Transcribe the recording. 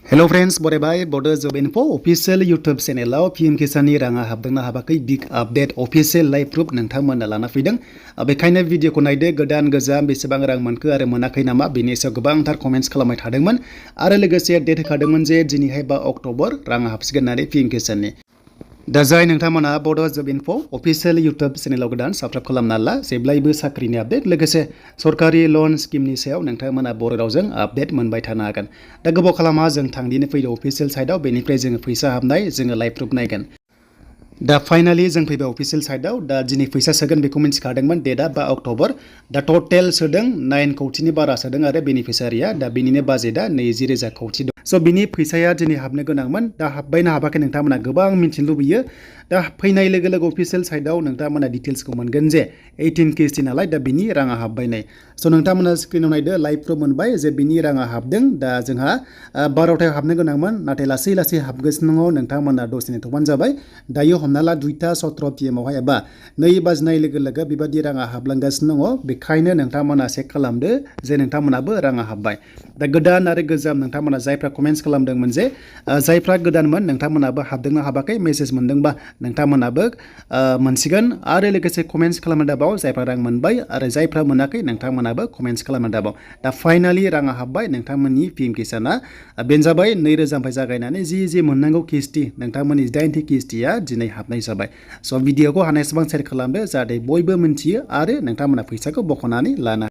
hello friends बरायबाय बड' जब info official YouTube चेनेलाव PM किसाननि राङा हाबदोंना हाबाखै big update official live proof नोंथांमोना लाना फैदों बेखायनो भिडिअखौ नायदो गोदान गोजाम बेसेबां रां मोनखो आरो मोनाखै नामा बेनि सायाव गोबांथार कमेन्ट्स खालामबाय थादोंमोन आरो लोगोसे डेट होखादोंमोन जे दिनैहाय 5 अक्ट'बर राङा हाबसिगोन होननानै पीएम किसाननि दा जाय नोंथांमोना बड' जब इनफो अफिशियल यूट्यूब चेनेलाव गोदान साबस्क्राइब खालामना ला जेब्लायबो साख्रिनि आपडेट लोगोसे सरकारि लन स्किमनि सायाव नोंथांमोना बर' रावजों आपडेट मोनबाय थानो हागोन दा गोबाव खालामा जों थांदिनो फैदो अफिशियल साइटआव बेनिफ्राय जोङो फैसा हाबनाय जोङो लाइभ प्रुफ नायगोन दा फाइनालि जों फैबाय अफिशियल साइटआव दा दिनै फैसा सोगोन बेखौ मिन्थिखादोंमोन डेटआ 5 अक्ट'बर दा टटेल सोदों 9 कौटिनि बारा सोदों आरो बेनिफिसारिया दा बिनिनो बाजेटआ 20,000 कौटि दं स' बिनि फैसाया दिनै हाबनो गोनांमोन दा हाबबायना हाबाखै नोंथांमोना गोबां मिन्थिनो लुबैयो दा फैनाय लोगो लोगो अफिशियल साइटआव नोंथांमोना डिटेल्सखौ मोनगोन जे 18 केजि नालाय दा बिनि राङा हाबबायनाय स' नोंथांमोना स्क्रिनाव नायदो लाइभ प्रुफ मोनबाय जे बिनि राङा हाबदों दा जोंहा 12थायाव हाबनो गोनांमोन नाथाय लासै लासै हाबगासिनो दङ नोंथांमोना दसे नेथ'बानो जाबाय दायो हमना ला 2:17 PM आवहाय एबा 2 बाजिनाय लोगो लोगो बेबायदि राङा हाबलांगासिनो दङ बेखायनो नोंथांमोना चेक खालामदो जे नोंथांमोनाबो राङा हाबबाय दा गोदान आरो गोजाम नोंथांमोना जायफ्रा कमेन्ट्स खालामदोंमोन जे जायफ्रा गोदानमोन नोंथांमोनाबो हाबदोंना हाबाखै मेसेज मोनदोंबा नोंथांमोनाबो मोनसिगोन आरो लोगोसे कमेन्ट्स खालामनो दाबाव जायफ्रा रां मोनबाय आरो जायफ्रा मोनाखै नोंथांमोनाबो कमेन्ट्स खालामनो दाबाव दा फाइनालि राङा हाबबाय नोंथांमोननि पीएम किसाना बेनो जाबाय 2000 निफ्राय जागायनानै जि मोननांगौ किस्ति नोंथांमोननि 8थि किस्तिया दिनै हाबनाय जाबाय स' भिडिअखौ हानायसेबां शेयार खालामदो जाहाथे बयबो मिन्थियो आरो नोंथांमोना फैसाखौ बख'नानै लानो